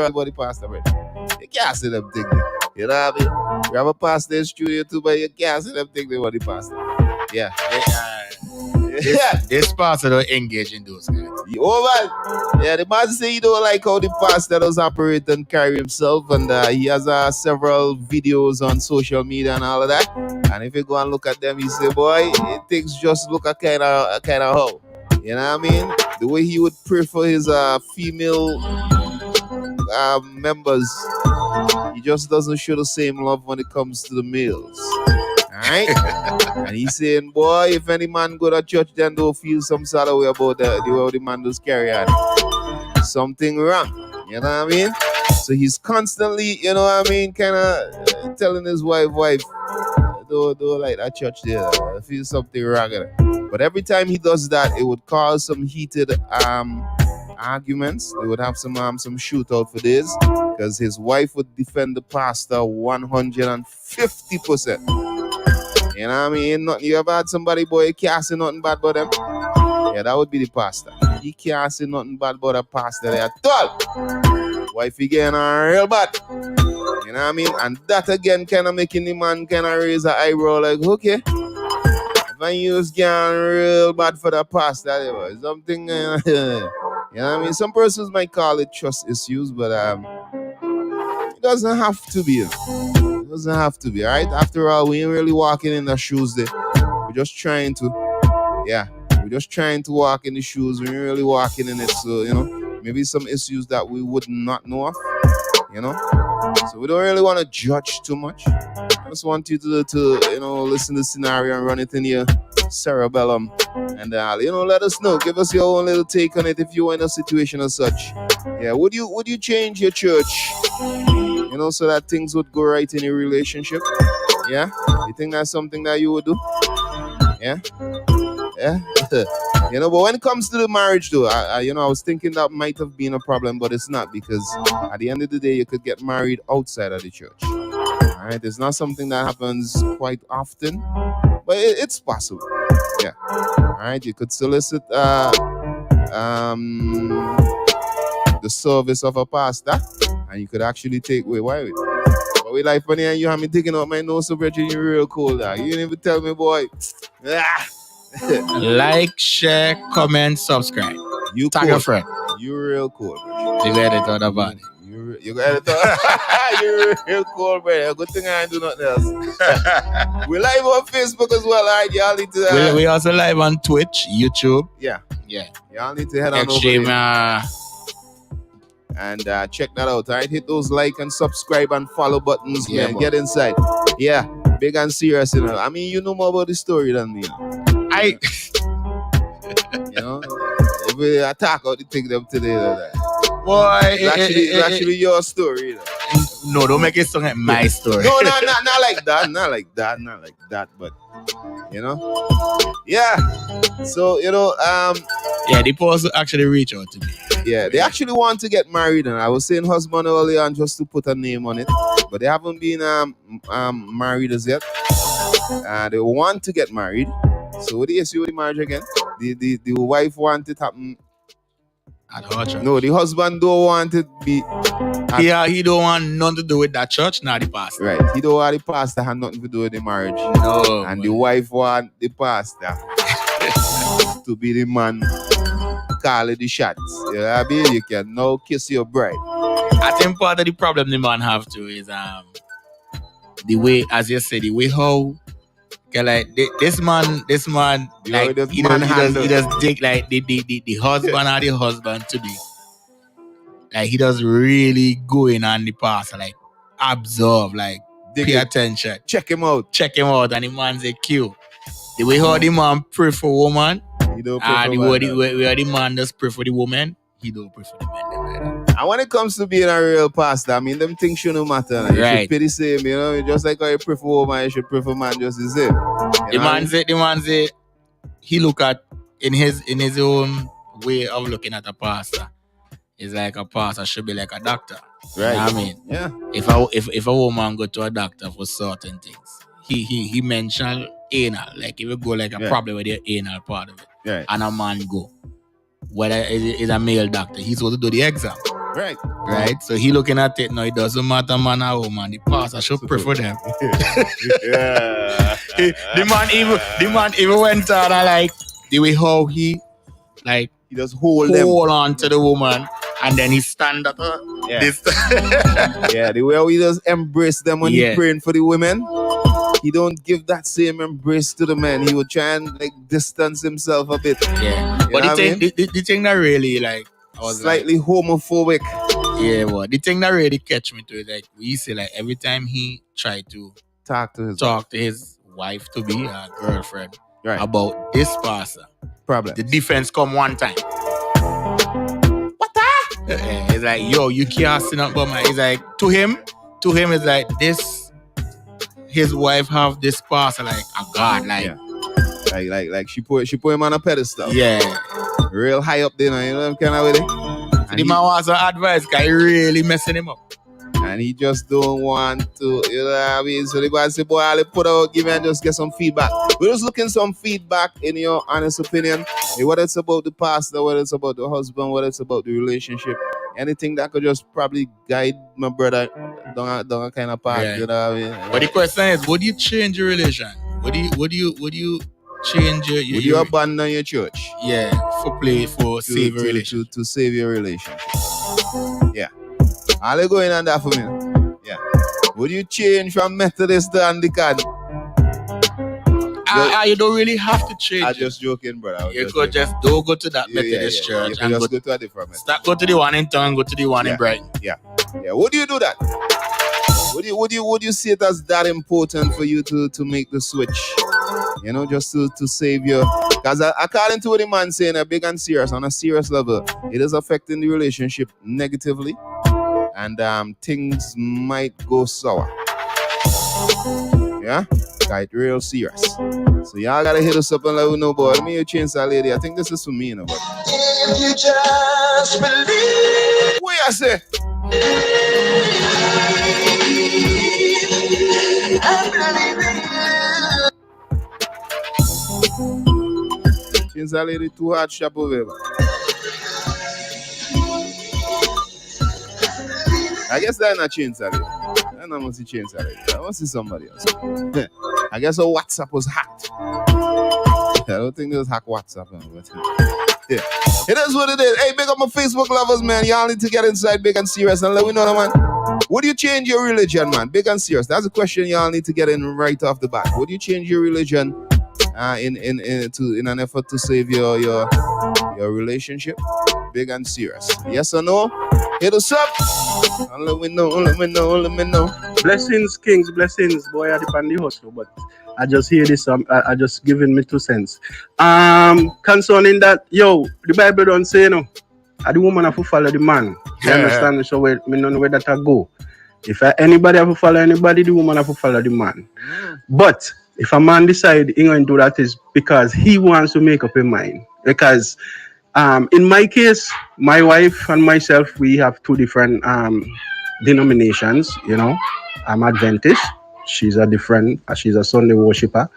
utter body pastor, bro. You can't say them things. You know what I mean? You have a pastor in studio too, but you can't say them things about the pastor. Yeah. This pastor don't engage in those guys. Oh man, yeah, the man say he don't like how the pastor does operate and carry himself, and he has several videos on social media and all of that. And if you go and look at them, he say, boy, things just look a kind of how, you know what I mean? The way he would prefer his female members, he just doesn't show the same love when it comes to the males. Alright? And he's saying, boy, if any man go to church, then don't feel some sort of way about the way the man does carry on. Something wrong. You know what I mean? So he's constantly, you know what I mean, kind of telling his wife, don't like that church there. I feel something wrong. But every time he does that, it would cause some heated arguments. They would have some shootout for this, because his wife would defend the pastor 150%. You know what I mean? Nothing, you ever had somebody, boy, you can't say nothing bad about them? Yeah, that would be the pastor. You can't say nothing bad about a pastor there at all. Wife again are real bad. You know what I mean? And that again kind of making the man kind of raise an eyebrow like, okay, if I use getting real bad for the pastor, there was something, you know what I mean? Some persons might call it trust issues, but it doesn't have to be. It doesn't have to be, all right? After all, we ain't really walking in the shoes there. We're just trying to, we're just trying to walk in the shoes. We ain't really walking in it, so, you know, maybe some issues that we would not know of, you know? So we don't really want to judge too much. I just want you to you know, listen to the scenario and run it in your cerebellum. And, you know, let us know. Give us your own little take on it if you're in a situation as such. Yeah, would you change your church? You know, so that things would go right in your relationship. Yeah? You think that's something that you would do? Yeah? Yeah? You know, but when it comes to the marriage, though, I was thinking that might have been a problem, but it's not, because at the end of the day, you could get married outside of the church. All right? It's not something that happens quite often, but it's possible. Yeah. All right? You could solicit the service of a pastor, and you could actually take away wife. But we like funny, and you have me digging up my nose, so Bridget, you're real cool, dog. You didn't even tell me, boy. Like, share, comment, subscribe. You tag cool. a friend. You real cool. You got it on about it. You got it on. You're real cool, bro. Good thing I ain't do nothing else. We're live on Facebook as well, all right? Y'all need to... we also live on Twitch, YouTube. Yeah. Yeah. Y'all need to head on Extreme, over there. And check that out, all right? Hit those like and subscribe and follow buttons, man. Get inside. Yeah, big and serious, you know. I mean, you know more about the story than me. You know, if we attack out the thing them today, boy, it's actually your story. You know? No, don't make it sound like my story. No, not like that, but you know, yeah. So you know, yeah, the person actually reach out to me. Yeah, they actually want to get married, and I was saying husband earlier on just to put a name on it, but they haven't been married as yet. They want to get married. So what do you see with the marriage again? The wife want it happen. No, the husband don't want it be. Yeah, he don't want nothing to do with that church, not the pastor. Right, he don't want the pastor have nothing to do with the marriage. No, and the wife want the pastor to be the man calling the shots. You know what I mean? You can now kiss your bride. I think part of the problem the man have to is the way, as you say, the way how. Like this man, like he does dig like the husband or the husband to be. Like he does really go in on the pastor, like observe, like pay attention, check him out, and the man's a cute. The way how the man pray for woman, he don't pray for where the man does pray for the woman, he don't pray for the man. And when it comes to being a real pastor, I mean, them things shouldn't matter. Like, right. You should pay the same, you know. Just like how you pray for woman, you should pray for man just the same. The man say, he look at in his own way of looking at a pastor. It's like a pastor should be like a doctor. Right. You know what I mean? Yeah. If a woman go to a doctor for certain things, he mentioned anal. Like if you go like a problem with the anal part of it, and a man go, whether it's a male doctor, he's supposed to do the exam. Right. Right? So he looking at it now, it doesn't matter man or woman. The pastor should pray for them. Yeah. the man even went on and like the way how he like he just hold on to the woman and then he stand up this yeah, the way he just embrace them when he praying for the women. He don't give that same embrace to the men. He would try and like distance himself a bit. Yeah. But the thing that really like I was slightly like, homophobic. Yeah, well, the thing that really catch me to is like we say like every time he tried to talk to his wife to be a girlfriend about this pastor problem. The defense come one time. What the? It's like, yo, you can't sin up but man. It's like to him it's like this his wife have this pastor like a god, like like she put him on a pedestal. Yeah. Real high up there, you know them kind of with it. So the man wants some advice, guy really messing him up. And he just don't want to, you know what I mean? So the guy say, boy, I'll put out, give me and just get some feedback. We're just looking some feedback in your honest opinion. Whether it's about the pastor, whether it's about the husband, whether it's about the relationship. Anything that could just probably guide my brother down a kind of path, you know what I mean? But the question is, would you change your religion? Would you change your would you abandon your church? Yeah, save your relationship. To save your relationship. Yeah. I'll go in on that for me. Yeah. Would you change from Methodist to Anglican? You don't really have to change. I'm just joking, brother. You could just don't go to that Methodist church and just go to a different Methodist. Start go to the one in town, go to the one in Brighton. Yeah. Would you do that? Would you see it as that important for you to make the switch? You know, just to save your... Because according to what the man saying, big and serious, on a serious level, it is affecting the relationship negatively. And things might go sour. Yeah? Right, real serious. So y'all gotta hit us up and let me know, boy. Let me change that lady. I think this is for me, you know, but... If you just believe... What you say? Change that lady too hard, shop over. I guess that's not change that lady. I don't want to change that lady. I want to see somebody else. I guess her WhatsApp was hacked. I don't think there's hack WhatsApp. But yeah. It is what it is. Hey, big up my Facebook lovers, man. Y'all need to get inside big and serious and let me know, man. Would you change your religion, man? Big and serious. That's a question y'all need to get in right off the bat. Would you change your religion in an effort to save your relationship? Big and serious. Yes or no? Hit us up. Let me know. Blessings, kings, blessings. Boy, I depend on the hustle, but I just hear this. I just giving me 2 cents. Concerning that, the Bible don't say no. The woman have to follow the man. You understand me? So me don't know where that I go. If anybody have to follow anybody, the woman have to follow the man. But if a man decide he going to do that is because he wants to make up his mind. Because in my case, my wife and myself, we have 2 different denominations. You know, I'm Adventist. She's a Sunday worshiper.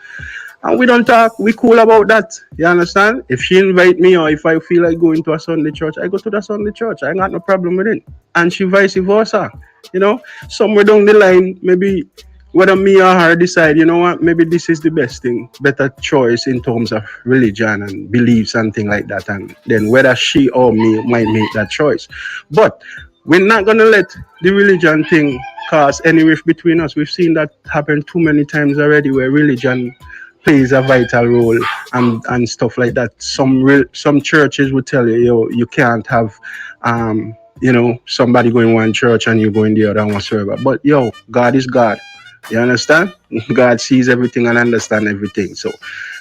And we don't talk. We cool about that. You understand? If she invite me or if I feel like going to a Sunday church, I go to the Sunday church. I ain't got no problem with it. And she vice versa. You know, somewhere down the line, maybe whether me or her decide, you know what, maybe this is the best thing, better choice in terms of religion and beliefs and things like that. And then whether she or me might make that choice. But we're not going to let the religion thing cause any rift between us. We've seen that happen too many times already where religion plays a vital role and stuff like that. Some churches would tell you, you can't have, somebody going one church and you going the other and whatsoever. But God is God. You understand? God sees everything and understands everything. So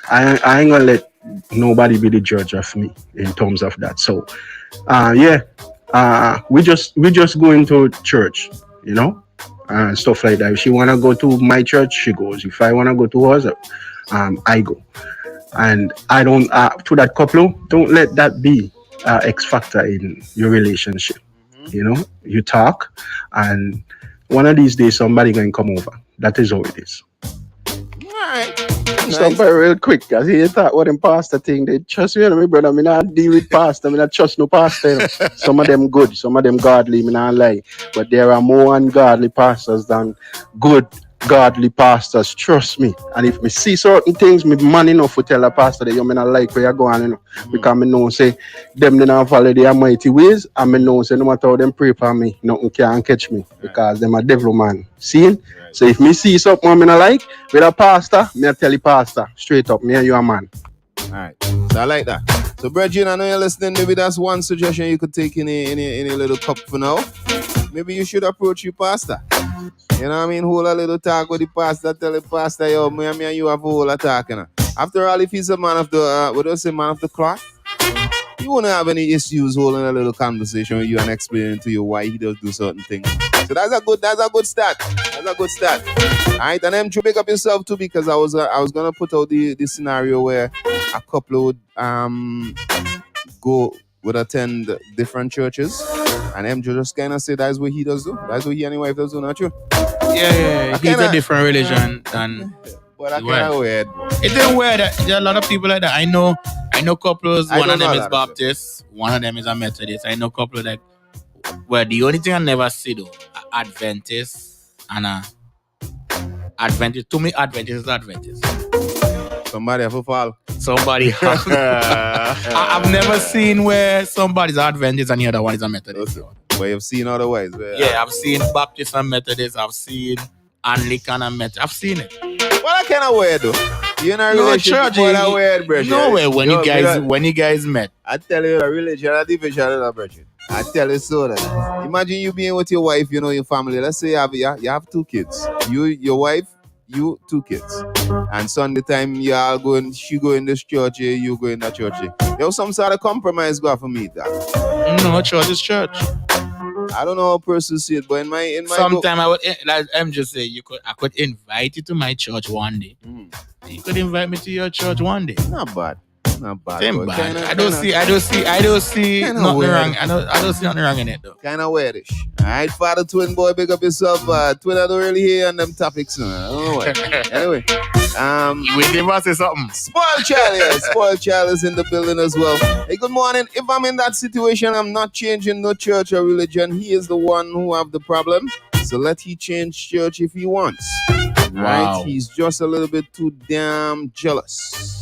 I ain't gonna let nobody be the judge of me in terms of that. So we just go into church, you know, and stuff like that. If she wanna go to my church, she goes. If I wanna go to hers, I go. And I don't to that couple, don't let that be X factor in your relationship. You know, you talk, and one of these days somebody gonna come over. That is how it is. All right. Somebody real quick, cause he thought what them pastor thing. They trust me, my brother. Me not deal with pastor. Me not trust no pastor. You know. Some of them good, some of them godly. Me not lie, but there are more ungodly pastors than good godly pastors. Trust me. And if me see certain things, me man enough to tell a pastor that you me not like where you going, you know, because me know say them they not follow their mighty ways, and me know say no matter how them pray for me, nothing can catch me because them a devil man. See? So if me see something I not like with a pastor, me I tell the pastor straight up, me and you a man. Alright. So I like that. So Bridget, I know you're listening. Maybe that's one suggestion you could take in a little cup for now. Maybe you should approach your pastor. You know what I mean? Hold a little talk with the pastor. Tell the pastor, yo, me and you have a whole attack. You know? After all, if he's a man of the, what do I say, man of the cloth, you won't have any issues holding a little conversation with you and explaining to you why he does do certain things. So that's a good start. That's a good start. All right, and then to make up yourself too, because I was gonna put out the scenario where a couple would attend different churches, and them just kind of say that's what he does do. That's what he and his wife does do, not you? Yeah. He's a different religion than. But I kind of weird. It's a weird. There are a lot of people like that. I know couples. One of them is Baptist. One of them is a Methodist. I know couples like. Well, the only thing I never see though, Adventist and Adventist. To me, Adventist is Adventist. Somebody have to fall. Somebody have. I've never seen where somebody's Adventist and the other one is a Methodist. But you've seen otherwise. Yeah, I've seen Baptist and Methodist. I've seen Anglican and Methodist. I've seen it. Well, that kind of weird though. You're in a relationship. That weird, bro. No way. When you guys met, I tell you, a religion, a division, bro. I tell you so that. Imagine you being with your wife, you know, your family. Let's say you have 2 kids. You, your wife, you 2 kids. And Sunday time she go in this church, you go in that church. Yo, some sort of compromise go for me that. No, church is church. I don't know how person see it, but in my sometime I would like I'm just saying I could invite you to my church one day. You could invite me to your church one day. Not bad. Same bad. I don't see nothing wrong. I don't see nothing wrong in it though. Kind of weirdish. Alright, Father Twin boy, big up yourself. Twin, I don't really hear on them topics. I don't know why. Anyway. We must say something. Spoiled child is in the building as well. Hey, good morning. If I'm in that situation, I'm not changing no church or religion. He is the one who have the problem. So let he change church if he wants. Wow. Right? He's just a little bit too damn jealous.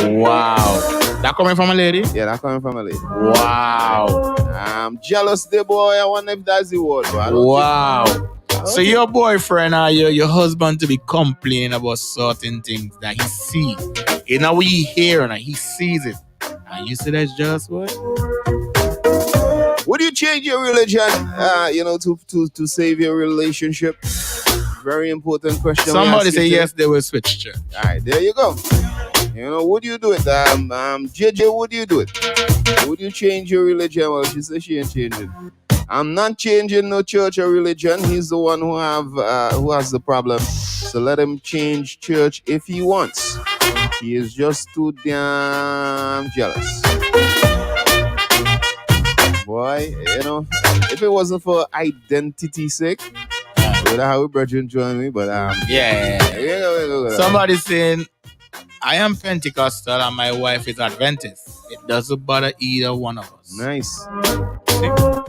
Wow. That coming from a lady? Yeah, that coming from a lady. Wow. I'm jealous, the boy. I wonder if that's the word. Wow. So your boyfriend or your husband to be complaining about certain things that he sees. You know what he hear and he sees it. And you say that's just what? Would you change your religion, to save your relationship? Very important question. Somebody say yes, they will switch church. All right, there you go. You know, would you do it? JJ, would you do it? Would you change your religion? Well, she said she ain't changing. I'm not changing no church or religion. He's the one who has the problem. So let him change church if he wants. He is just too damn jealous. Boy, you know, if it wasn't for identity's sake, I would have a brethren join me, but yeah. Somebody's saying, I am Pentecostal and my wife is Adventist. It doesn't bother either one of us. Nice.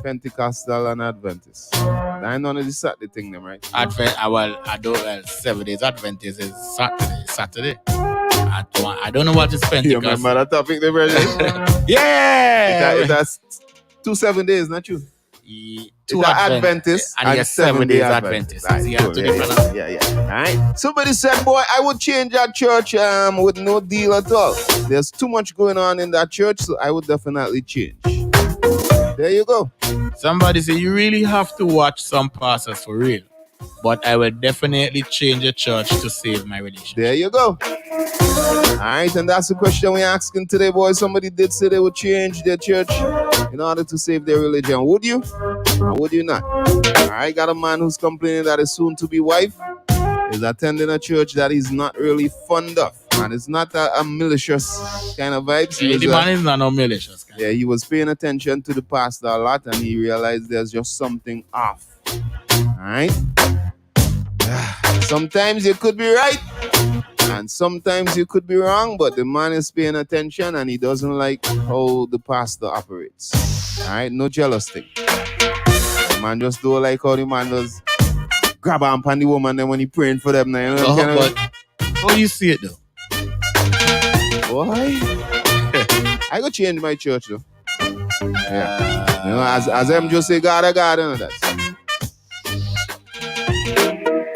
Pentecostal and Adventist. I know the Saturday thing, them right? 7 days Adventist is Saturday. I don't know what is Pentecostal. You remember that topic, the brethren? Yeah. That's 2 7 days, not you? Two Adventist and 7 days Adventist. Right, cool. Yeah. All right. Somebody said, boy, I would change that church with no deal at all. There's too much going on in that church, so I would definitely change. There you go. Somebody said, you really have to watch some pastors for real. But I will definitely change a church to save my relationship. There you go. All right, and that's the question we're asking today, boys. Somebody did say they would change their church in order to save their religion. Would you? Or would you not? All right, got a man who's complaining that his soon-to-be wife is attending a church that he's not really fond of. And it's not a malicious kind of vibes. The man is not no malicious. Yeah, he was paying attention to the pastor a lot and he realized there's just something off. All right? Sometimes you could be right. And sometimes you could be wrong, but the man is paying attention and he doesn't like how the pastor operates. Alright, no jealous thing. The man just don't like how the man does grab on the woman then when he praying for them. Now, you know, but how you see it though? Why? I go change my church though. Yeah. You know, as them just say God, you know that.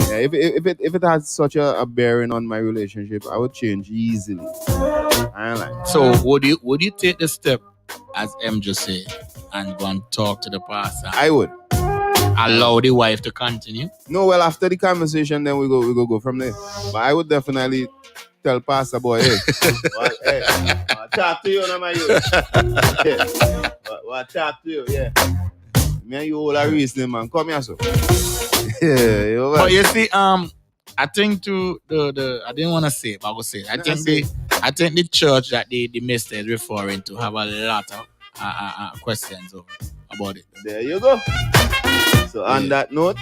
Yeah, if it has such a bearing on my relationship, I would change easily. I ain't like. So would you take the step, as M just said, and go and talk to the pastor? I would. Allow the wife to continue? No, well, after the conversation, then we go from there. But I would definitely tell Pastor Boy, hey, talk to you, no, my youth. Talk to you, yeah. Me and you all are reasoning, man. Come here, so. Yeah, but you see, I think to the I didn't want to say it, but I will say it. I think the church that the minister is referring to have a lot of questions about it. There you go. So on that note,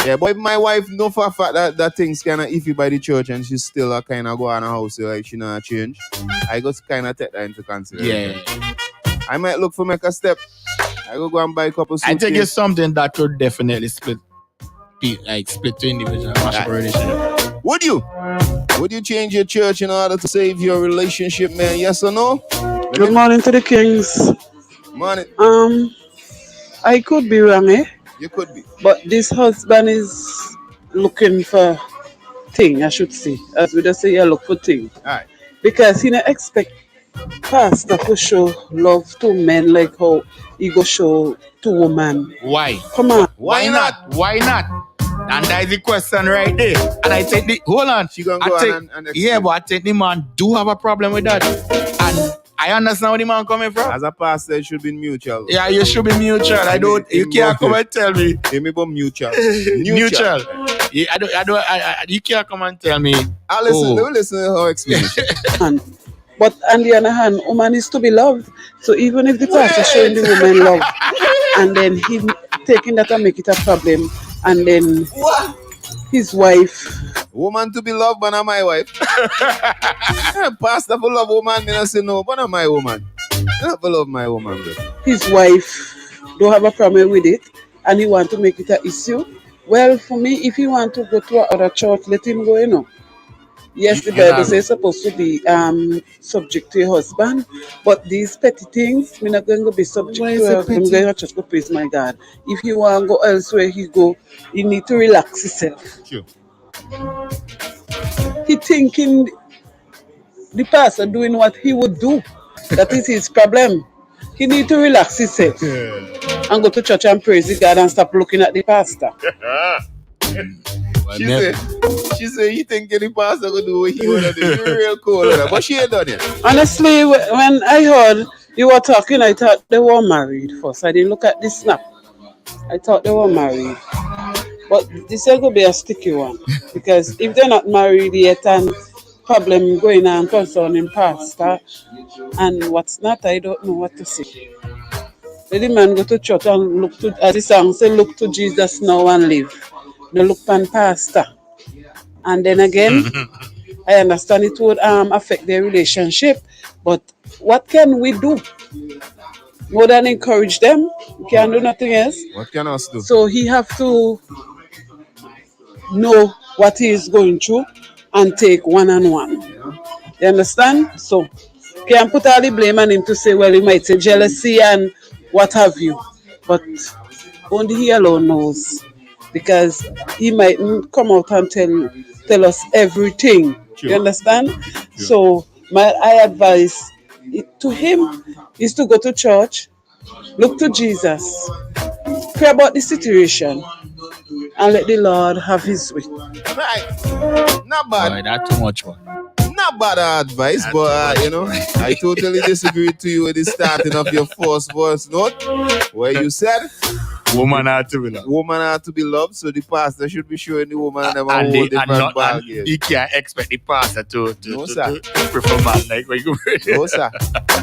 yeah, but if my wife know for a fact that things kind of iffy by the church and she's still kind of go on her house like she not change, I just kind of take that into consideration. Yeah. I might look for make a step. I go and buy a couple suitcase. I think it's something that could definitely split to individual relationship. Would you? Would you change your church in order to save your relationship, man? Yes or no? Good morning to the Kings. Morning. I could be wrong, eh? You could be. But this husband is looking for thing, I should say. As we just say, you look for thing. Alright. Because he don't expect pastor to show love to men like how he go show to woman. Why? Come on. Why not? Why not? And that is the question right there. And I think hold on. She gonna go on and yeah, but I think the man do have a problem with that. And I understand where the man coming from. As a pastor, it should be mutual. Yeah, you should be mutual. You can't come and tell me. Give me about mutual. Mutual. Yeah, you can't come and tell me. I'll listen to her explanation. But on the other hand, woman is to be loved. So even if the pastor showing the woman love, and then he taking that and make it a problem, and then his wife. Woman to be loved, but not my wife. Pastor for love woman, I say no, but not my woman. I never love my woman. Bro. His wife don't have a problem with it, and he want to make it an issue. Well, for me, if he want to go to another church, let him go, you know. Yes, the Bible says supposed to be subject to your husband, but these petty things, I'm not going to be subject to her. I'm going to just go praise my God. If he want to go elsewhere, he need to relax himself. Sure. He thinking the pastor doing what he would do. That is his problem. He need to relax himself and go to church and praise the God and stop looking at the pastor. She said he think the pastor gonna do what he wanna do. You're real cool, but she ain't done it. Honestly, when I heard you were talking, I thought they were married first. I didn't look at the snap. I thought they were married. But this is gonna be a sticky one. Because if they're not married yet and problem going on concerning pastor and what's not, I don't know what to say. Let the man go to church and look to, as the song says, look to Jesus now and live. They look pan pastor. And then again, I understand it would affect their relationship, but what can we do? More than encourage them, we can't do nothing else. What can us do? So he have to know what he is going through and take one-on-one. You understand? So can't put all the blame on him to say, well, he might say jealousy and what have you, but only he alone knows. Because he might come out and tell us everything. Sure. You understand? Sure. So I advise to him is to go to church, look to Jesus, pray about the situation, and let the Lord have his way. Right. Not bad. Boy, that's too much, man. Not bad advice, that's but I totally disagree to you with the starting of your first voice note, where you said woman are to be loved. Woman are to be loved, so the pastor should be showing the woman them a whole different ball game. You can't expect the pastor to prefer man like when you. No, sir.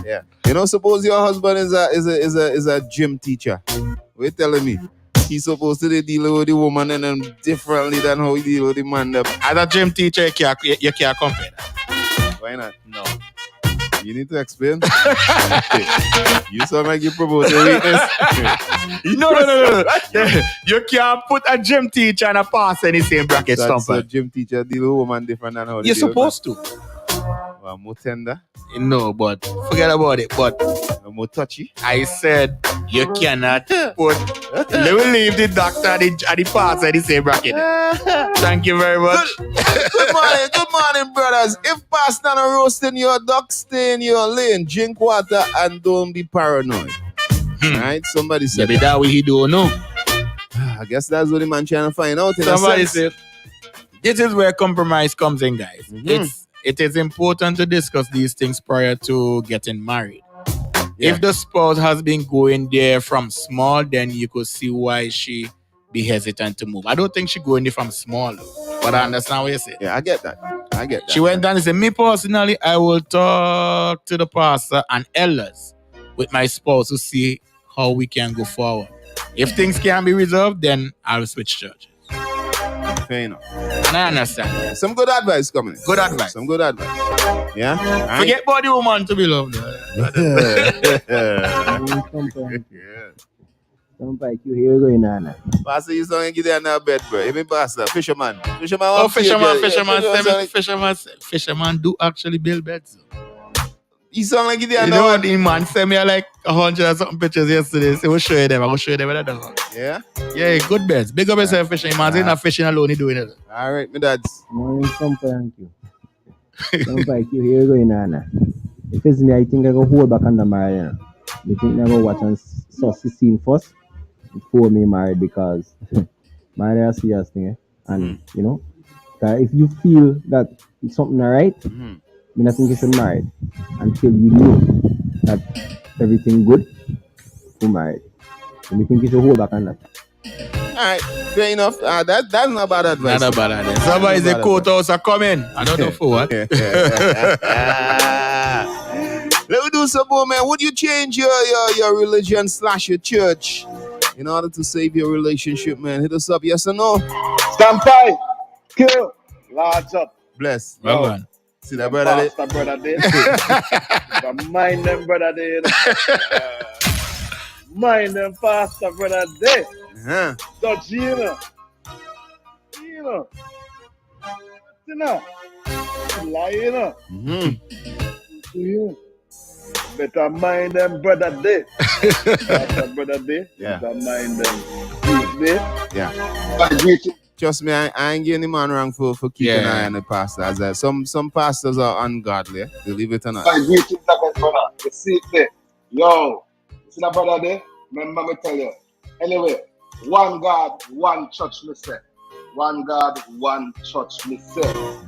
Yeah. Suppose your husband is a gym teacher. What you telling me? He's supposed to deal with the woman and then differently than how he deal with the man. As a gym teacher, you can't compare that. Why not? No. You need to explain. You sound like you promote your weakness. No. You can't put a gym teacher and a pastor in the same bracket, So a gym teacher deal with woman different than how they You're deal supposed to. Well, more tender. No, but forget about it. But more touchy. I said you cannot put. Let me leave the doctor and the pastor in the same bracket. Thank you very much. Good morning, brothers. If pastor not roasting your duck, stay in your lane, drink water, and don't be paranoid. Right? Somebody said. Maybe that way he don't know. I guess that's what the man trying to find out. Somebody said. This is where compromise comes in, guys. It is important to discuss these things prior to getting married. Yeah. If the spouse has been going there from small, then you could see why she be hesitant to move. I don't think she going there from small, though, but I understand what you say. Yeah, I get that. She went down and said, me personally, I will talk to the pastor and elders with my spouse to see how we can go forward. If things can be resolved, then I'll switch churches. Fair enough. And I understand. Some good advice coming. Good advice. Some good advice. Yeah? Right. Forget about the woman to be loved. Don't like you here going on. Pastor, you don't get there in our bed, bro. Even pastor, fisherman. Fisherman do actually build beds. You sound like you there you know the man sent me like 100 or something pictures yesterday. So we'll show you them. I will show you them what I do. Yeah? Yeah, good beds. Big up yourself fishing. Man, he's not fishing alone, he's doing it. Alright, my dads. Morning, thank you. Don't like you here going on. If it's me, I think I go hold back on the marriage. I think I go watch and suss the scene first before me married because marriage is a serious thing. And, you know, if you feel that it's something alright, I think you should marry until you know that everything good to marry. And I think you should hold back on that. Alright, fair enough. That's not bad advice. Not bad advice. Somebody's a courthouse are coming. I don't know for what. Let me do some more, man. Would you change your religion / your church in order to save your relationship, man? Hit us up, yes or no? Stand by. Kill. Large up. Bless. Well done. See that brother there? Pastor brother there. Mind them brother there. Mind them pastor brother there. Touch you know. You know. Lie you know. You better mind them brother there. Pastor brother there. Yeah. Better mind them there. Yeah. Trust me, I ain't getting the man wrong for keeping an eye on the pastor. As some pastors are ungodly, believe it or not. I greet you, brother. You see it there. Yo, you see that brother there? Remember me tell you. Anyway, one God, one church, me say. One God, one church, me say.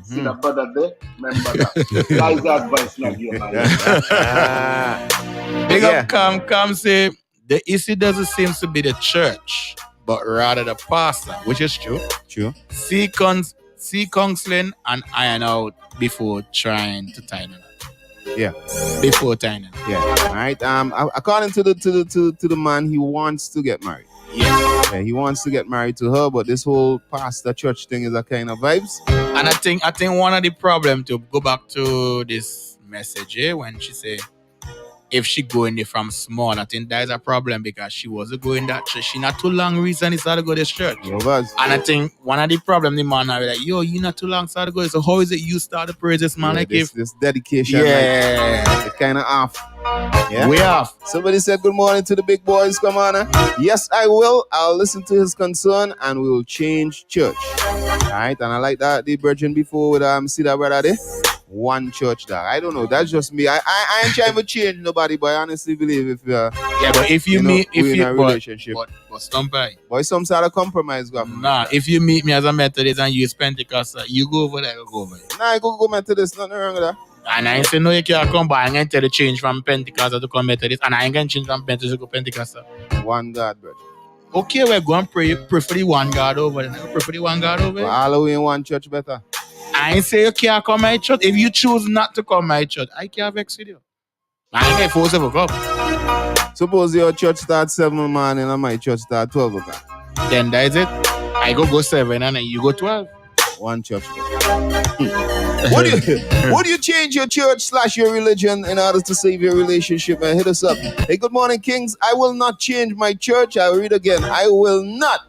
See that brother there? Remember that. That's the advice not you, man. Big up, come say, the issue doesn't seem to be the church, but rather the pastor, which is true. True. See counseling and iron out before trying to tie them. Yeah. Before tying them. Yeah. All right. According to the man, he wants to get married. Yes. Yeah, he wants to get married to her, but this whole pastor church thing is a kind of vibes. And I think one of the problems, to go back to this message when she say if she going there from small, I think that is a problem because she wasn't going that church. She not too long recently started to go to this church. And I think one of the problems the man are like, yo, you not too long started to go. So how is it you start to praise this man? Yeah, like this dedication. Yeah. Like, it's kind of off. Yeah? Way off. Somebody said good morning to the big boys. Come on. Yes, I will. I'll listen to his concern and we will change church. All right. And I like that the virgin before with see that brother there. One church dog. I don't know. That's just me. I ain't trying to change nobody, but I honestly believe if but if you meet in a relationship, but stump by. Boy, some sort of compromise. Nah, if you meet me as a Methodist and you is Pentecostal, you go over there, go over there. Nah, I go Methodist. Nothing wrong with that. And I ain't say no, you can't come back. I ain't tell you change from Pentecostal to come Methodist, and I ain't gonna change from Pentecostal to go Pentecostal. One God, bro. Okay, we're going to pray for the one God over there. Pray for the one God over there. Well, all the way in one church better. I ain't say you can't come my church. If you choose not to come my church, I can't vex with you. I ain't get forced to come. Suppose your church starts 7 in the morning and my church starts 12 o'clock. then that is it. I go 7 and then you go 12. One church. Would you change your church / your religion in order to save your relationship? And hit us up. Hey, good morning, Kings. I will not change my church. I'll read again. I will not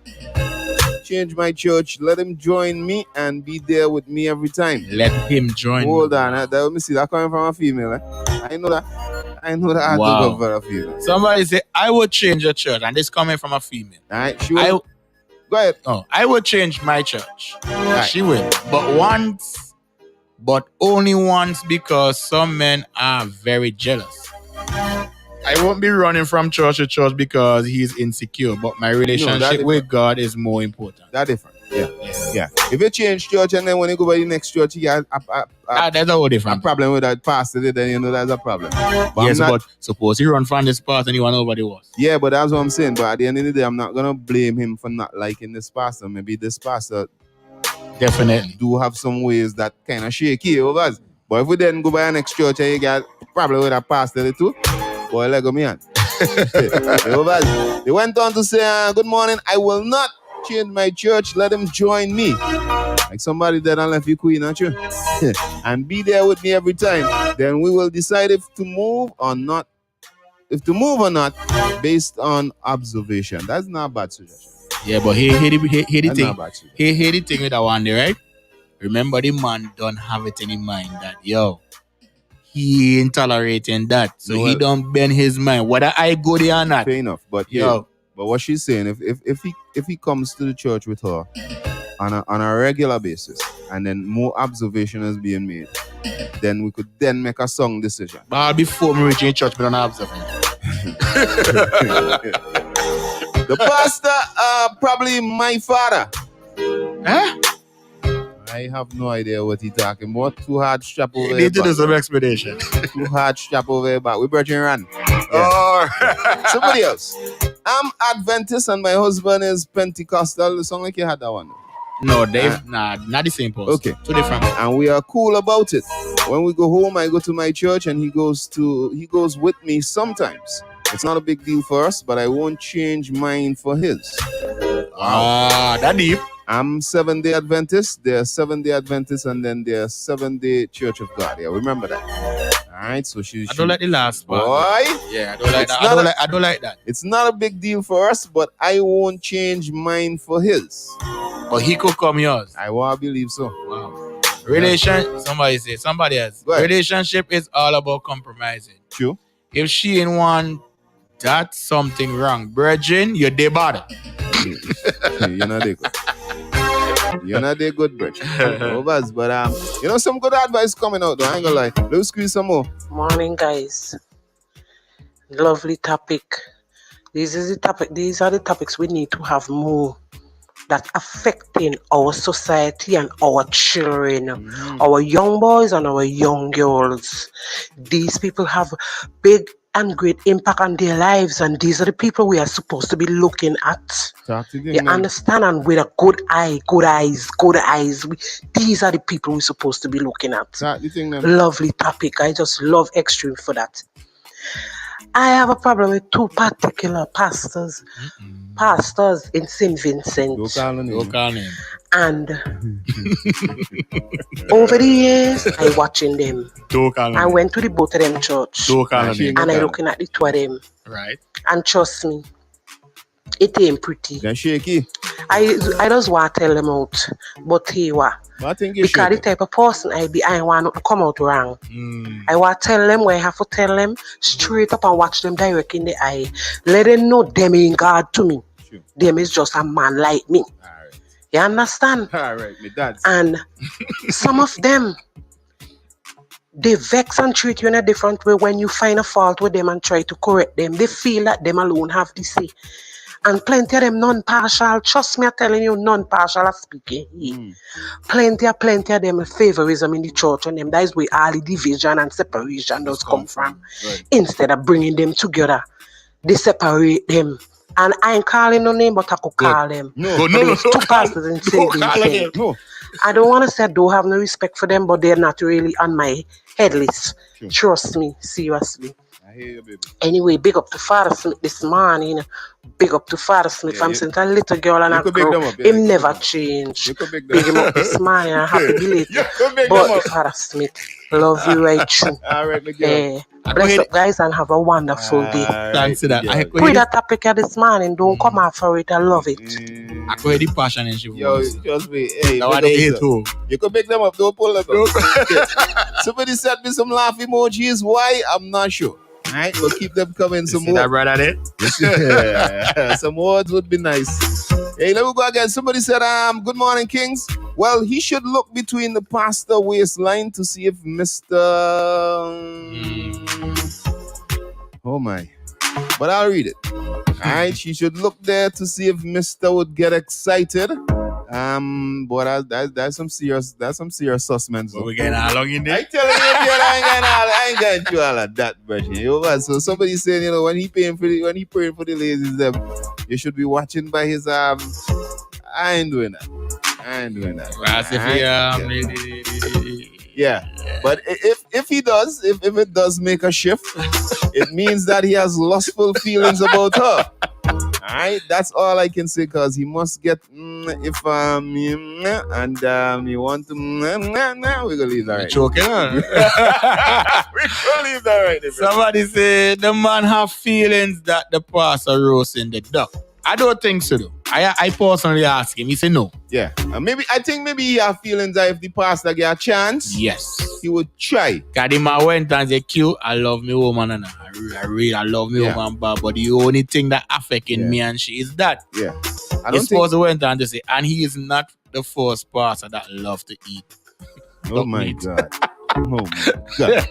change my church. Let him join me and be there with me every time. Let him join. Hold on. Let me see. That coming from a female. I know that. Wow. For a female. Somebody say, I would change a church. And this coming from a female. All right. Go ahead. Oh, I would change my church. Right. She will. But only once, because some men are very jealous. I won't be running from church to church because he's insecure, but my relationship with God is more important. That's different. Yeah. If you change church and then when you go by the next church, you got that's a whole different. A problem with that pastor, then you know that's a problem. But but suppose he run from this path and he went over the worst. Yeah, but that's what I'm saying. But at the end of the day, I'm not gonna blame him for not liking this pastor. Maybe this pastor definitely do have some ways that kind of shaky over us. But if we then go by the next church and you got problem with that pastor too, boy, let go me on. They went on to say, good morning, I will not change my church, let him join me. Like somebody that I left you queen, aren't you? And be there with me every time. Then we will decide if to move or not. If to move or not, based on observation. That's not a bad suggestion. Yeah, but here the thing with that one there, right? Remember, the man don't have it in mind that, he ain't tolerating that. So he don't bend his mind, whether I go there or not. Fair enough. But but what she's saying, if he comes to the church with her on a regular basis, and then more observation is being made, then we could then make a song decision. But before me reaching church, we don't have observation. The pastor, probably my father. Huh? I have no idea what he's talking about. Too hard strap over You need to do some explanation. Too hard strap over back. We brought you run. Oh. Somebody else. I'm Adventist and my husband is Pentecostal. It sounds like you had that one. No, not the same post. Okay. Two different. And we are cool about it. When we go home, I go to my church and he goes with me sometimes. It's not a big deal for us, but I won't change mine for his. Wow. That deep. I'm 7-day Adventist. They're 7-day Adventist, and then they're 7-day Church of God. Yeah, remember that. All right. So I don't like the last part. Boy. Yeah, I don't like that. I don't like that. It's not a big deal for us, but I won't change mine for his. But he could come yours. I want to believe so. Wow. Somebody else. Relationship is all about compromising. True. If she ain't want, that's something wrong. Virgin, you're dead bad. You're not there good. You're not there good, Virgin. But some good advice coming out though. I ain't gonna lie. Let's squeeze some more. Morning, guys. Lovely topic. These are the topics we need to have more that affecting our society and our children, our young boys and our young girls. These people have big and great impact on their lives, and these are the people we are supposed to be looking at. You understand? And with a good eyes. These are the people we're supposed to be looking at. Lovely topic. I just love Extreme for that. I have a problem with two particular pastors in St. Vincent. Don't call him. And over the years, I watching them. I went to the both of them church. And I looking at the two of them. Right. And trust me, it ain't pretty. They're shaky. I just want to tell them out. But hey, what? Because the type of person I want to come out wrong. I want to tell them where I have to tell them straight up and watch them direct in the eye. Let them know them ain't God to me. Sure. Them is just a man like me. All right. You understand? All right, me dad. And some of them, they vex and treat you in a different way when you find a fault with them and try to correct them. They feel that them alone have to say. And plenty of them non-partial. Trust me, I'm telling you, non-partial are speaking. Plenty of them favorism in the church, and them that is where all the division and separation does come from. Right. Instead of bringing them together, they separate them. And I ain't calling no name, but I could call them. No. Two pastors in St. Vincent. No. I don't want to say I don't have no respect for them, but they're not really on my head list. Sure. Trust me, seriously. I hear you, baby. Anyway, big up to Father Smith this morning. Big up to Father Smith from since a little girl and a girl. Him never changed. Big him up this morning and happy belated. But Father Smith, love you right through. All right, my girl. Bless up, guys, and have a wonderful day. Thanks to that. Put that topic here this morning. Don't come out for it. I love it. I could hear the passion in your voice. Yo, just me. Hey, now they hate too. You can make them up. Don't pull them up. Somebody sent me some laugh emojis. Why? I'm not sure. All right, we'll keep them coming. Some more. That right at it? Yeah. Some words would be nice. Hey, let me go again. Somebody said, good morning, Kings. Well, he should look between the pastor waistline to see if Mr. Oh my. But I'll read it. All right, she should look there to see if Mr. would get excited. But that's some serious suspects. But we getting along in there. I tell you, I ain't getting through all of that, version. You know, so somebody saying, when he praying for the ladies, you should be watching by his I ain't doing that. Yeah. But if he does, if it does make a shift, it means that he has lustful feelings about her. Alright, that's all I can say, because he must get if and you want to we're gonna leave that right. Choking on. We're gonna leave that right there. Somebody said the man have feelings that the pastor roasting the duck. I don't think so though. I personally ask him. He said no. Yeah. I think maybe he have feelings that if the pastor get a chance, yes, he would try. Cause the man went and said, Q, I love me woman and I love me woman, but the only thing that affecting me and she is that. Yeah. He's supposed to went on to say, and he is not the first pastor that love to eat. Oh my God. Oh my God.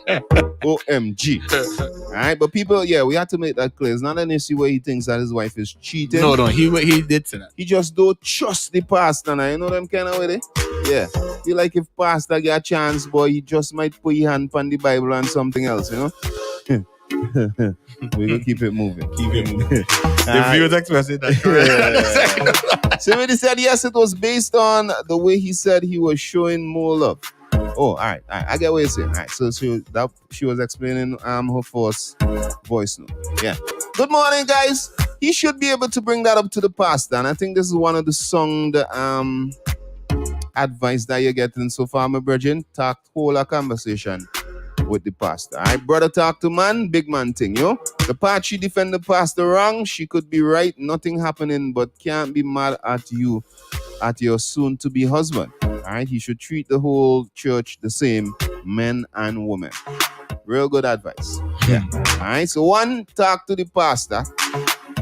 OMG. Alright, but people, we have to make that clear. It's not an issue where he thinks that his wife is cheating. No, he did say that. He just don't trust the pastor now. You know them kind of way? Yeah. Feel like if pastor get a chance, boy, he just might put your hand on the Bible and something else, you know? We're gonna keep it moving. The views expressing that. Somebody said yes, it was based on the way he said he was showing more love. Oh, all right. I get what you're saying. All right, so she was explaining her first voice note. Yeah. Good morning, guys. He should be able to bring that up to the pastor, and I think this is one of the sound advice that you're getting so far, my brethren. Hold a conversation with the pastor. All right, brother, talk to man, big man thing, yo. The part she defend the pastor wrong, she could be right, nothing happening, but can't be mad at you, at your soon-to-be husband. All right, he should treat the whole church the same, men and women. Real good advice. Yeah. All right, so one, talk to the pastor,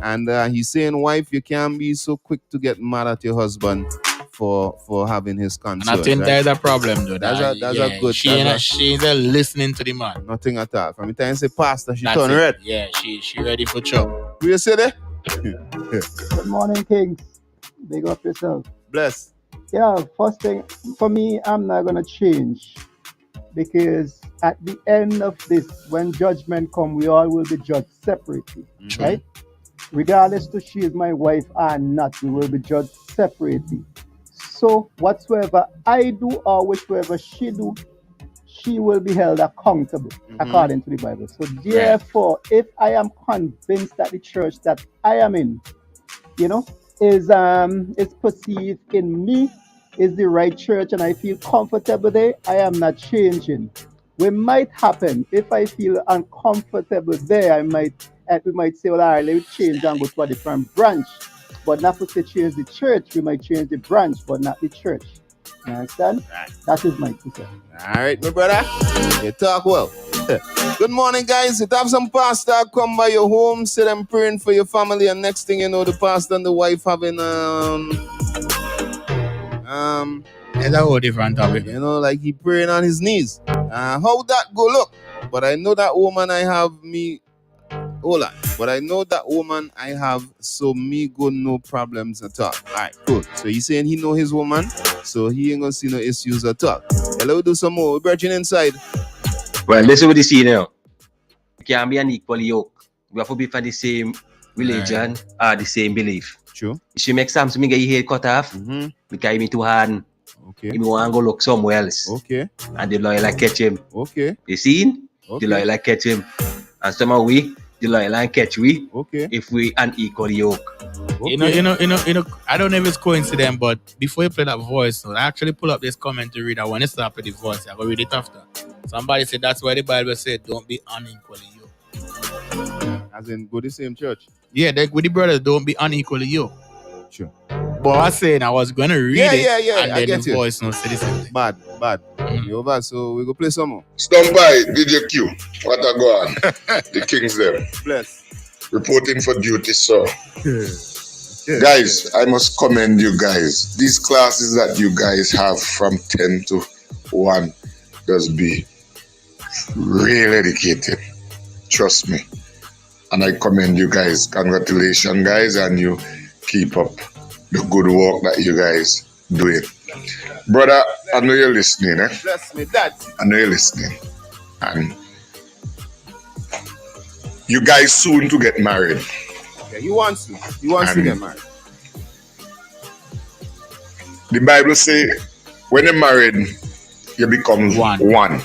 and he's saying, wife, you can't be so quick to get mad at your husband for having his concerns. And I think there's a problem though. That's a good. She ain't listening to the man. Nothing at all. From the time you say pastor, she turn red. Yeah, she ready for chop. Will you say that? Good morning, Kings. Big up yourself. Bless. Yeah, first thing, for me, I'm not going to change. Because at the end of this, when judgment comes, we all will be judged separately. Mm-hmm. Right? Regardless to she is my wife or not, we will be judged separately. So whatsoever I do or whichever she do, she will be held accountable according to the Bible. So therefore, if I am convinced that the church that I am in, is perceived in me is the right church and I feel comfortable there, I am not changing. What might happen if I feel uncomfortable there, we might say, well, all right, let me change and go to a different branch. But not to change the church, we might change the branch, but not the church. You understand? Right. That is my two cents. All right, my brother. You talk well. Good morning, guys. If you have some pastor come by your home, sit and praying for your family, and next thing you know, the pastor and the wife having it's a whole different topic. Like he praying on his knees. How that go look? But I know that woman I have But I know that woman I have, so me go no problems at all. All right, cool. So he's saying he know his woman, so he ain't gonna see no issues at all. Hello, do some more. We're virgin inside. Well, listen what you see now. You can't be an equal yoke. We have to be from the same religion or the same belief. True. If you make something, me get your head cut off, because me too hard. Okay. He want to go look somewhere else. Okay. And the lawyer like catch him. Okay. You see? Okay. The lawyer like catch him. And some of we, the loyal and catch we, Okay. if we unequally yoke. Okay. You know, I don't know if it's coincidence, but before you play that voice, I actually pull up this comment to read. I want to start with the voice. I go read it after. Somebody said that's why the Bible said, don't be unequally yoked. As in, go to the same church. Yeah, with the brothers, don't be unequally yoked. Sure. But I said I was going to read it. Yeah. And I then get the you. voice no say the same thing. Bad. You're bad, so we go play some more. Stand by, DJ Q. What a go on. The Kings them. Bless. Reporting for duty, sir. Guys, I must commend you guys. These classes that you guys have from 10 to 1 does be really educated. Trust me. And I commend you guys. Congratulations, guys, and you keep up the good work that you guys doing. Brother, I know you're listening, Bless me, Dad. I know you're listening. And you guys soon to get married. Yeah, he wants to. He wants to get married. The Bible say when you're married, you become one.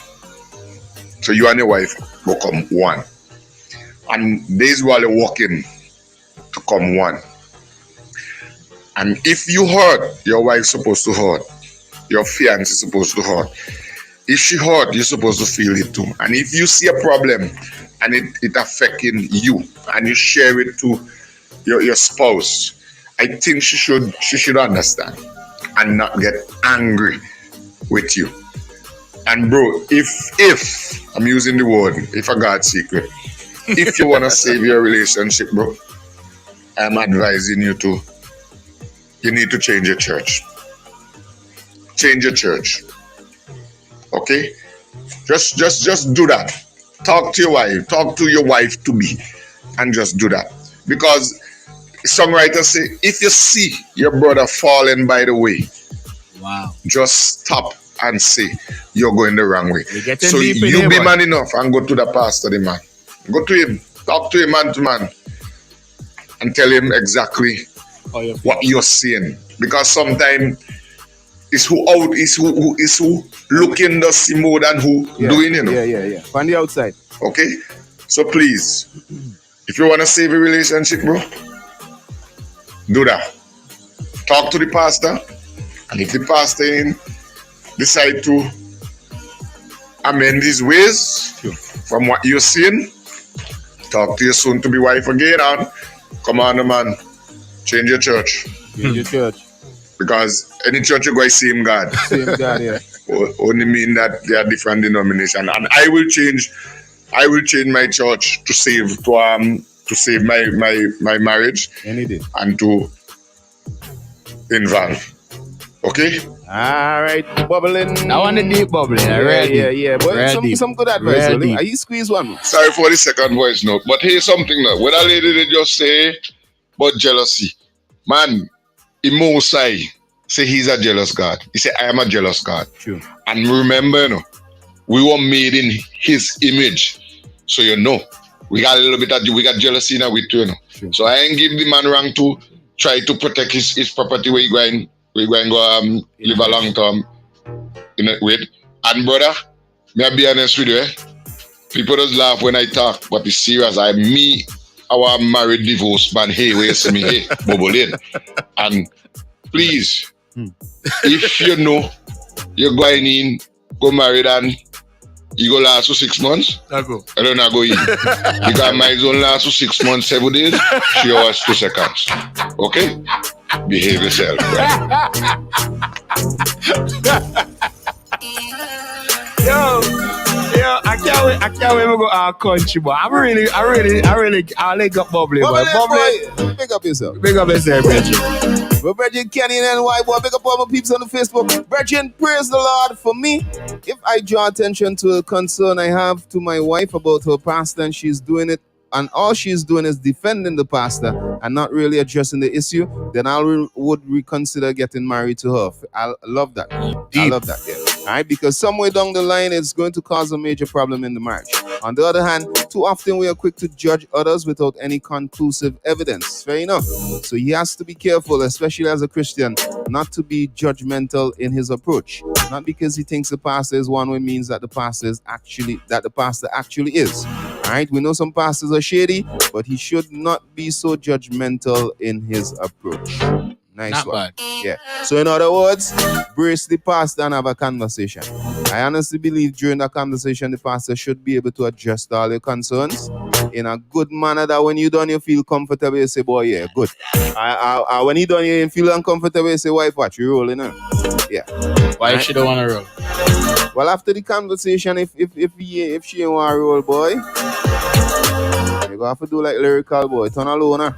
So you and your wife become one. And days while you're walking to come one. And if you hurt, your wife's supposed to hurt. Your fiance is supposed to hurt. If she hurt, you're supposed to feel it too. And if you see a problem and it affecting you and you share it to your spouse, I think she should understand and not get angry with you. And bro, if I'm using the word, if a God's secret, if you want to save your relationship, bro, I'm advising you need to change your church. Change your church. Okay? Just do that. Talk to your wife to be, and just do that. Because songwriters say, if you see your brother falling by the way, wow, just stop and say you're going the wrong way. So you be man enough and go to the pastor, the man. Go to him, talk to him man to man, and tell him exactly what you're saying. Because sometimes it's who looking the see more than who doing, Yeah. From the outside. Okay? So please, if you want to save a relationship, bro, do that. Talk to the pastor, and if the pastor decide to amend his ways from what you're seeing, talk to your soon-to-be wife again and come on, man, change your church. Change your church. Because any church you go, same God. Same God, yeah. Only mean that they are different denomination. And I will change my church to save my marriage. Any day. And to involve. Okay? Alright, bubbling. I want the deep bubbling. Yeah. But some good advice. Are you squeeze one? Sorry for the second voice note. But here's something now. When a lady did just say about jealousy. Man, Imosai say he's a jealous God. He said, I am a jealous God. True. And remember, we were made in his image. So we got a little bit we got jealousy now with you. True. So I ain't give the man wrong to try to protect his property where he going go live a long term with. And brother, may I be honest with you, people just laugh when I talk, but it's serious. Our married divorced man, hey, where you see me, hey, bubble in. And please, if you know you're going in, go married and you go last for 6 months, I don't know go in. Because mine don't last for 6 months, 7 days, 3 hours, 2 seconds. Okay? Behave yourself, Yo, I can't wait to go our country, but I really got bubbly, boy. Bubbly. Big up yourself. Big up yourself, Bridget. Well, Bridget Kenny and NY, boy, big up all my peeps on the Facebook. Bridget, praise the Lord for me. If I draw attention to a concern I have to my wife about her pastor and she's doing it, and all she's doing is defending the pastor and not really addressing the issue, then I would reconsider getting married to her. I love that. I love that, yeah. All right, because somewhere down the line, it's going to cause a major problem in the marriage. On the other hand, too often we are quick to judge others without any conclusive evidence. Fair enough. So he has to be careful, especially as a Christian, not to be judgmental in his approach. Not because he thinks the pastor is one way means that the pastor actually is. All right, we know some pastors are shady, but he should not be so judgmental in his approach. Nice Not one. bad. Yeah. So in other words, brace the pastor and have a conversation. I honestly believe during the conversation, the pastor should be able to address all your concerns in a good manner that when you done, you feel comfortable, you say, boy, yeah, good. When you done, you feel uncomfortable, you say, wife, watch, you rolling now. Yeah. Why she don't want to roll? Well, after the conversation, if she ain't want to roll, boy, you go have to do like lyrical boy, turn alone.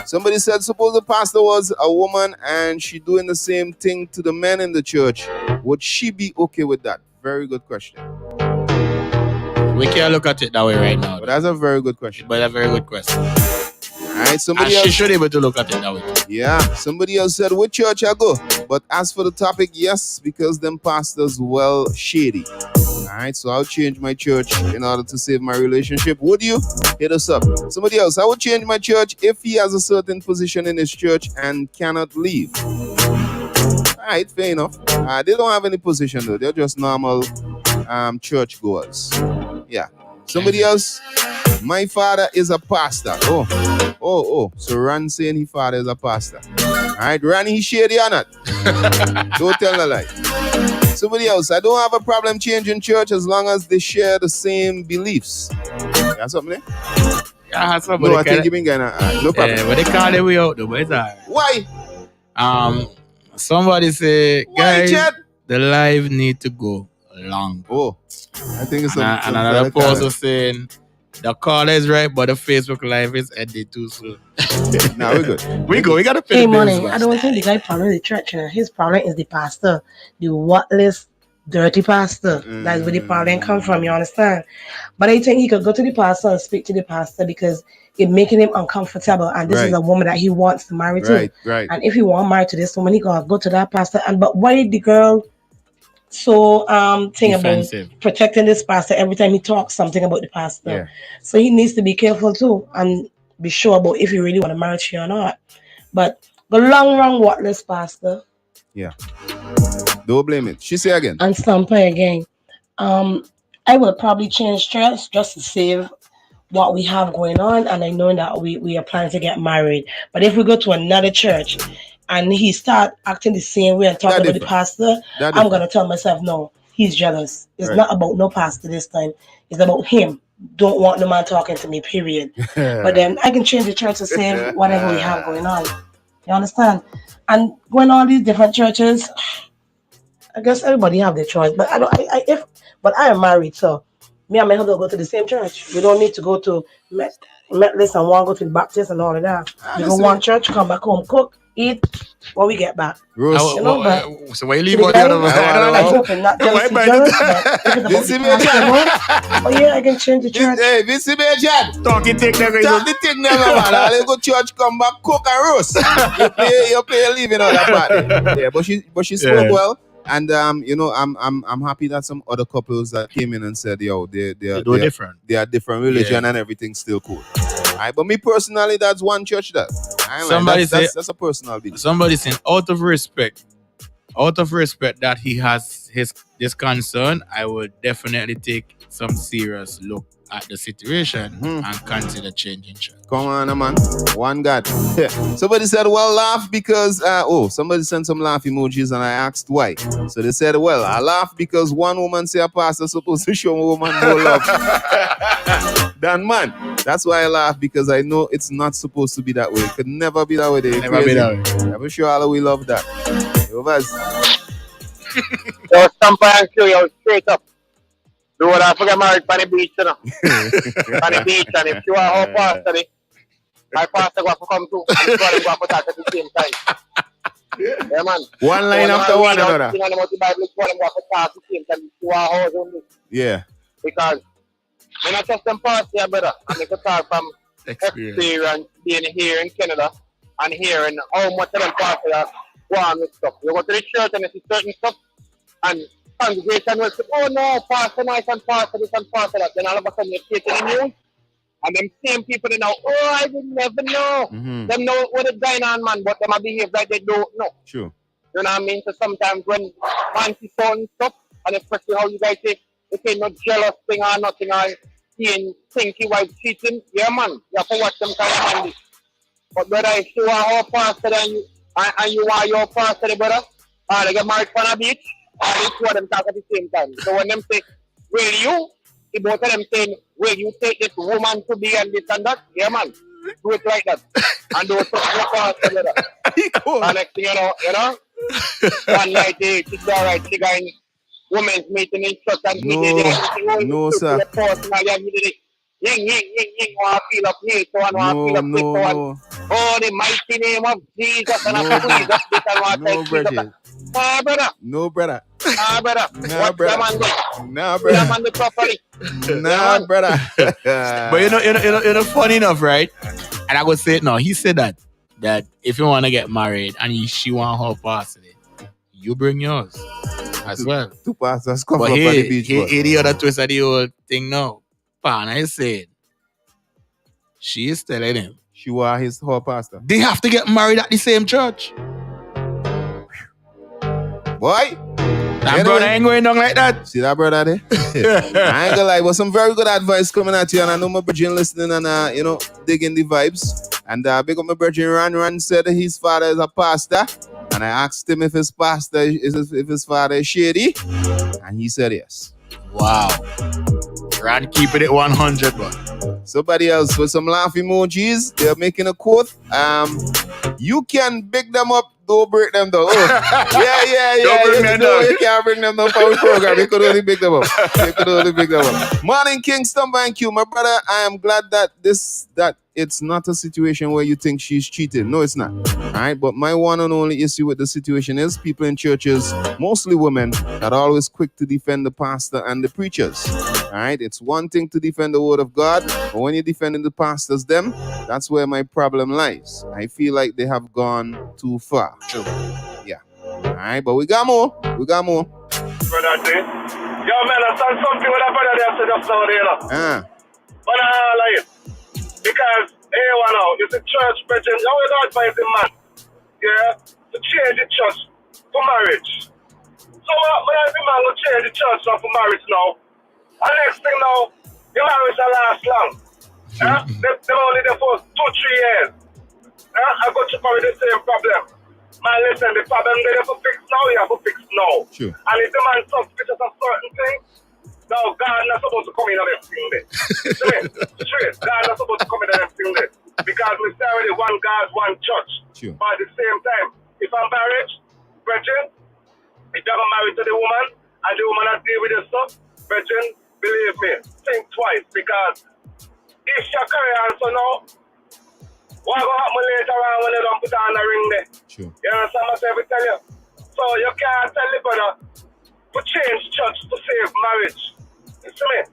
Somebody said, suppose the pastor was a woman and she doing the same thing to the men in the church, would she be okay with that? Very good question. We can't look at it that way right now. But that's a very good question. But a very good question. All right, somebody and else. She should be able to look at it that way. Yeah, somebody else said, which church I go? But as for the topic, yes, because them pastors, well, shady. All right, so I'll change my church in order to save my relationship. Would you? Hit us up. Somebody else, I would change my church if he has a certain position in his church and cannot leave. All right, fair enough. They don't have any position though. They're just normal church goers. Yeah. Somebody else, my father is a pastor. Oh. So Ran saying his father is a pastor. All right, Ran, he shady or not? Don't tell a lie. Somebody else, I don't have a problem changing church as long as they share the same beliefs. You got something there? Yeah, somebody. No, I think you've been going no problem. Yeah, but they call their way out though, but it's all right. Why? Somebody say, guys, Chad? the live need to go long. Oh, I think it's another post was saying, the call is right, but the Facebook live is ended too soon. Nah, we're good. We got to pay Hey, the bills. money. I don't think the guy problem is the church. His problem is the pastor, the worthless, dirty pastor. That's where the problem come from. You understand? But I think he could go to the pastor and speak to the pastor because it's making him uncomfortable. And this is a woman that he wants to marry to. Right. And if he want to marry to this woman, he gonna go to that pastor. But why the girl so thing defensive about protecting this pastor every time he talks something about the pastor? Yeah. So he needs to be careful too and be sure about if he really want to marry to you or not. But the long run worthless pastor. Yeah. Don't blame it. She say again. And Stamper again. I will probably change church just to save what we have going on, and I know that we are planning to get married. But if we go to another church and he start acting the same way and talking about the pastor, I'm gonna tell myself, no, he's jealous. It's not about no pastor this time. It's about him. Don't want no man talking to me, period. But then I can change the church to save whatever we have going on. You understand? And going all these different churches, I guess everybody have their choice. But I am married, so me and my husband go to the same church. We don't need to go to Methodist and one go to the Baptist and all of that. We go one church, come back home, cook, eat when we get back. Rose, so why you leave all the other ones? Oh yeah, I can change the church. Hey, Vinci Bejan. Talking take never. Talk the thing never, man. I'll go church, come back, cook and roast. You pay leaving all that part. Yeah, but she spoke well. And I'm happy that some other couples that came in and said, yo, they're different. They are different religion and everything's still cool. Right, but me personally, that's one church that. That's a personal belief. Somebody saying out of respect that he has this concern, I would definitely take some serious look at the situation and consider changing church. Come on, man. One God. Somebody said, well, laugh because, somebody sent some laugh emojis and I asked why. So they said, well, I laugh because one woman say a pastor supposed to show a woman more love than man. That's why I laugh, because I know it's not supposed to be that way. It could never be that way. Never be that way. I'm sure all of we love that. Yo, Stamper and Q, yo, straight up. Do what I forget married on the beach, you know. On the beach, and if you are her pastor, my pastor got to come too. And God got to put that at the same time. Yeah, man. One line after one another. You know the Bible, God got to talk at the same time. You are house only. Yeah. Because when I trust them pastor, brother, and I can talk from experience being here in Canada and hearing how much of them pastors go on with stuff. You go to the church and you see certain stuff, and congregation will say, oh no, pastor nice and pastor this and pastor that. Then all of a sudden you take the news, and them same people they know, oh, I would never know. Them know what is going on, man, but them behave like they don't know. Sure. You know what I mean? So sometimes when man see certain stuff, and especially how you guys say, it's no jealous thing or nothing, or think he wife cheating, yeah man, you have to watch them kind of man. But brother, if you are our pastor and you are your pastor, brother, they get married on a beach, and the two of them talk at the same time. So when them say, will you? The both of them saying, will you take this woman to be and this and that? Yeah man, do it like that. And do it to your pastor, brother. And next thing you know, one night she's alright, she got in women's meeting in church and he did it. No, sir. Ying, want to feel up here, so one want to feel up here, so one. Oh, the mighty name of Jesus, and I squeeze up this and want to squeeze up. Nah, brother. No, brother. Nah, brother. Nah, brother. Nah, brother. Yeah, man, do properly. Nah, brother. But you know, funny enough, right? And I would say, no, he said that if you want to get married and she want her pastor, you bring yours as well. Two pastors come but up on the beach. Here the other twist of the whole thing now. Pana said she is telling him she was her pastor. They have to get married at the same church. Boy, that brother ain't going down like that. See that brother there? I ain't gonna lie, but some very good advice coming at you, and I know my virgin listening and digging the vibes. And big up my virgin Ran said that his father is a pastor, and I asked him if his father is shady, and he said yes. Wow. Ran keeping it 100, but somebody else with some laugh emojis, they're making a quote. You can big them up, don't break them down. Oh, yeah. Don't bring them down. You can't bring them down for our program. You could only big them up. Morning, King Stumba and Q. My brother, I am glad that it's not a situation where you think she's cheating. No, it's not. All right, but my one and only issue with the situation is people in churches, mostly women, that are always quick to defend the pastor and the preachers. All right, it's one thing to defend the word of God, but when you're defending the pastors, that's where my problem lies. I feel like they have gone too far. True. Yeah. All right, but we got more. Brother, yo, man, I saw something with that brother there said just now there. But I like it. Because, hey, it's a church, brethren. You always advise the man, to change the church for marriage. So, when I think man will change the church for marriage now, and next thing now, the marriage will last long. They're only there for 2-3 years. I got to marry the same problem. Man, listen, the problem they have to fix now, you have to fix now. Sure. And if the man suspicious of certain things, now God not supposed to come in on everything there. Straight, God not supposed to come in on everything there. Because we say already one God, one church. Sure. But at the same time, if I'm married, brethren, if you ever married to the woman, and the woman has deal with this stuff, brethren, believe me, think twice. Because if you carry on so now, what will happen later on when they don't put on a ring there? Sure. You understand what I tell you? So you can't tell the brother to change church to save marriage. You see me?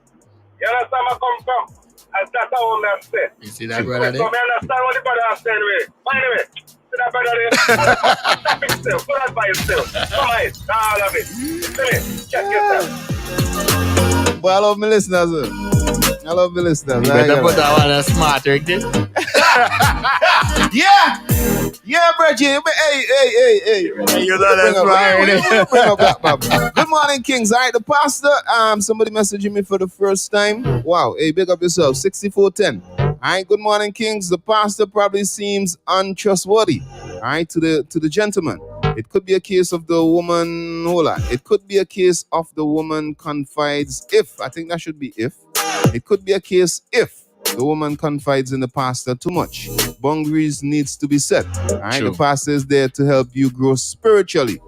You understand where I come from? And that's how I say. You see that brother there? So I understand what the brother has said anyway. Anyway, see that brother there? Stop it still. Put that by yourself. Come on, all of it. You see me? Check yourself. But I love my listeners. I love my listeners. You better put that one smart, right? Yeah, Bridget. Hey. You know that's right. Good morning, Kings. All right, the pastor, somebody messaging me for the first time. Wow, hey, big up yourself. 6410. All right, good morning, Kings. The pastor probably seems untrustworthy. All right, to the gentleman. It could be a case of the woman, It could be a case of the woman confides if. I think that should be if. It could be a case if the woman confides in the pastor too much. Boundaries needs to be set. All right, True. the pastor is there to help you grow spiritually.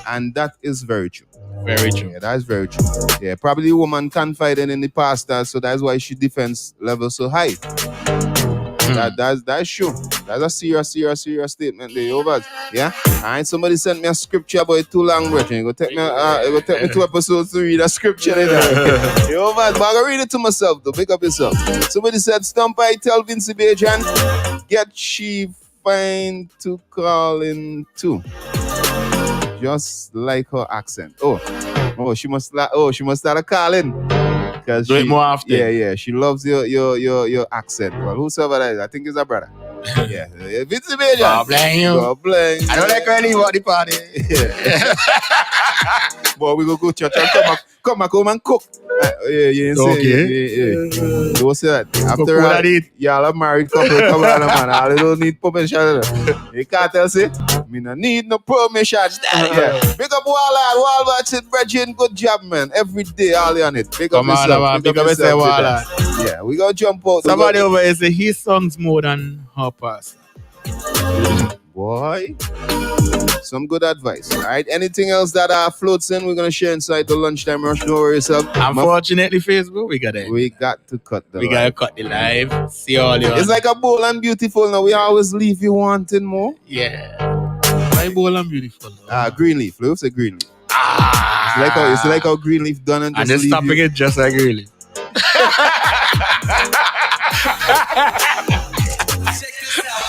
And that is very true. Very true. Yeah, that is very true. Yeah, probably the woman confided in the pastor, so that's why she defense level so high. That's true. That's a serious statement there, over. Yeah. Alright, somebody sent me a scripture, but it's too long, brethren. It will take me 2 episodes to read a scripture in there. Yo, man, but I gotta read it to myself though. Pick up yourself. Somebody said, Stump, I tell Vince Bajan, get she fine to call in too. Just like her accent. Oh, she must start a calling. Because do it more often. Yeah. She loves your accent. Well, whosoever that is, I think it's a brother. Yeah. Vince Bajan. God bless you. God bless. I don't like early about the party. Yeah. Boy, we go church and come back home and cook. Yeah, you ain't say yeah. Don't say that. After all, y'all are married couple, come on, man. All you don't need permission. You can't tell, say, me no need no permission. Yeah. Big up Wall watching, Bridget, good job, man. Every day, all on it. Big up yourself. Big up yourself. Yeah, we gotta jump out. Somebody over here say his songs more than her past. Boy, some good advice. All right, anything else that floats in, we're gonna share inside the lunchtime rush. Don't worry yourself. Unfortunately, Facebook, we got to cut the. We gotta cut the live. See all your. It's like a bold and beautiful. Now we always leave you wanting more. Yeah. Why bold and beautiful? Greenleaf. Let's say Greenleaf. It's like how Greenleaf done and just stopping it just like Greenleaf.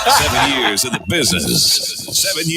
7 years in the business. 7 years.